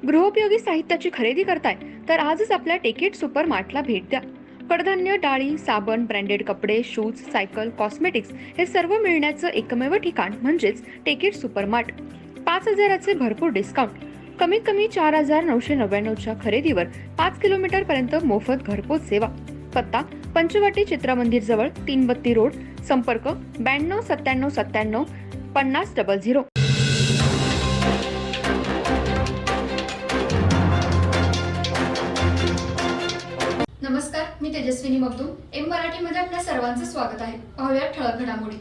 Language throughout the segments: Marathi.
गृहोपयोगी साहित्याची खरेदी करताय तर आजच आपल्या टेकेट सुपर मार्टला भेट द्या. कडधान्य, डाळी, साबण, ब्रँडेड कपडे, शूज, सायकल, कॉस्मेटिक्स हे सर्व मिळण्याचं एकमेव ठिकाण म्हणजेच टेकेट सुपर मार्ट. 5,000चे भरपूर डिस्काउंट. कमीत कमी 4,999च्या खरेदीवर 5 किलोमीटर पर्यंत मोफत घरपोच सेवा. पत्ता पंचवटी चित्रमंदिर जवळ, 332 रोड. संपर्क 929797 5000. नमस्कार, मी तेजस्विनी मगदूम. एम मराठीमध्ये आपल्या सर्वांचं स्वागत आहे. पाहूया ठळक घडामोडी.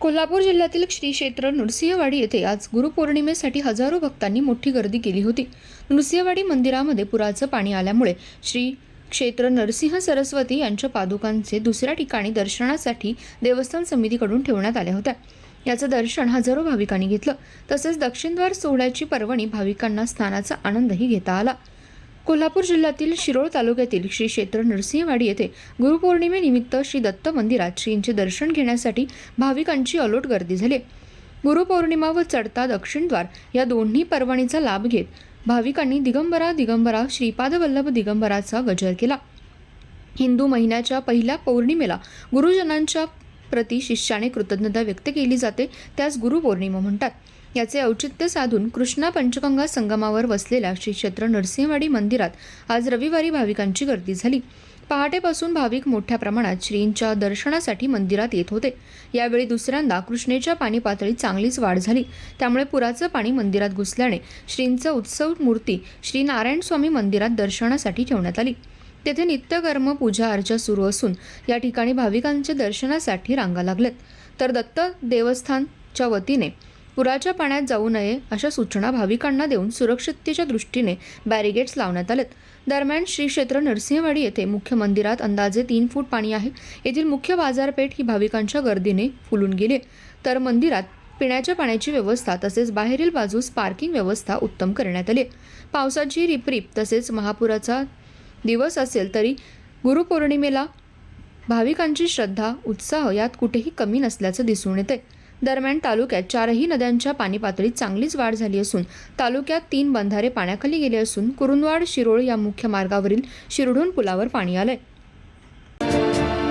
कोल्हापूर जिल्ह्यातील श्री क्षेत्र नृसिंहवाडी येथे आज गुरुपौर्णिमेसाठी हजारो भक्तांनी मोठी गर्दी केली होती. नृसिंहवाडी मंदिरामध्ये पुराचं पाणी आल्यामुळे श्री क्षेत्र नरसिंह सरस्वती यांच्या पादुकांचे दुसऱ्या ठिकाणी दर्शनासाठी देवस्थान समितीकडून ठेवण्यात आल्या होत्या. याचं दर्शन हजारो भाविकांनी घेतलं. तसेच दक्षिणद्वार सोहळ्याची पर्वणी भाविकांना स्नानाचा आनंदही घेता आला. कोल्हापूर जिल्ह्यातील शिरोळ तालुक्यातील श्री क्षेत्र नरसिंहवाडी येथे गुरुपौर्णिमेनिमित्त श्री दत्त मंदिरात श्रींचे दर्शन घेण्यासाठी भाविकांची अलोट गर्दी झाली. गुरुपौर्णिमा व चढता दक्षिणद्वार या दोन्ही पर्वणीचा लाभ घेत भाविकांनी दिगंबरा दिगंबरा श्रीपाद वल्लभ दिगंबराचा गजर केला. हिंदू महिन्याच्या पहिल्या पौर्णिमेला गुरुजनांच्या प्रति शिष्याने कृतज्ञता व्यक्त केली जाते, त्यास गुरुपौर्णिमा म्हणतात. याचे औचित्य साधून कृष्णा पंचगंगा संगमावर वसलेल्या श्री क्षेत्र नरसिंहवाडी मंदिरात आज रविवारी भाविकांची गर्दी झाली. पहाटेपासून भाविक मोठ्या प्रमाणात श्रींच्या दर्शनासाठी मंदिरात येत होते. यावेळी दुसऱ्यांदा कृष्णेच्या पाणी पातळीत चांगलीच वाढ झाली. त्यामुळे पुराचं पाणी मंदिरात घुसल्याने श्रींचं उत्सव मूर्ती श्री नारायण स्वामी मंदिरात दर्शनासाठी ठेवण्यात आली. तेथे नित्यकर्म पूजा अर्चा सुरू असून या ठिकाणी भाविकांच्या दर्शनासाठी रांगा लागल्यात. तर दत्त देवस्थानच्या वतीने पुराच्या पाण्यात जाऊ नये अशा सूचना भाविकांना देऊन सुरक्षिततेच्या दृष्टीने बॅरिगेड्स लावण्यात आलेत. दरम्यान श्री क्षेत्र नरसिंहवाडी येथे मुख्य मंदिरात अंदाजे 3 फूट पाणी आहे. येथील मुख्य बाजारपेठ ही भाविकांच्या गर्दीने फुलून गेली. तर मंदिरात पिण्याच्या पाण्याची व्यवस्था तसेच बाहेरील बाजूस पार्किंग व्यवस्था उत्तम करण्यात आली. पावसाची रिपरिप तसेच महापुराचा दिवस असेल तरी गुरुपौर्णिमेला भाविकांची श्रद्धा उत्साह यात कुठेही कमी नसल्याचं दिसून येते. दरम्यान तालुक्यात 4ही नद्यांच्या पाणी पातळीत चांगलीच वाढ झाली असून तालुक्यात 3 बंधारे पाण्याखाली गेले असून कुरुंदवाड शिरोळ या मुख्य मार्गावरील शिरढोण पुलावर पाणी आलंय.